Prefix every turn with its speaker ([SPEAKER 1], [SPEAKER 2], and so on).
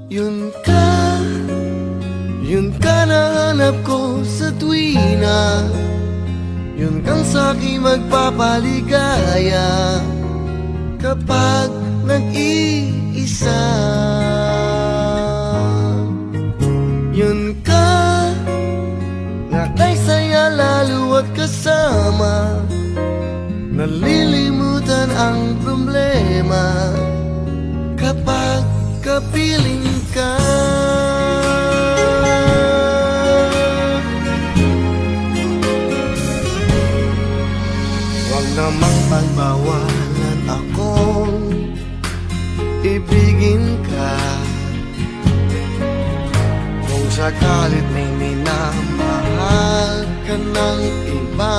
[SPEAKER 1] Yun ka, yun ka na hanap ko sa tuwina. Yun kang sa'king magpapaligaya kapag nag-iisa. Yun ka na kay saya lalo at kasama, nalilimutan ang problema kapag kapiling ka. Huwag namang pagbawalan akong ibigin ka. Kung sakalit may minamahal ka ng iba,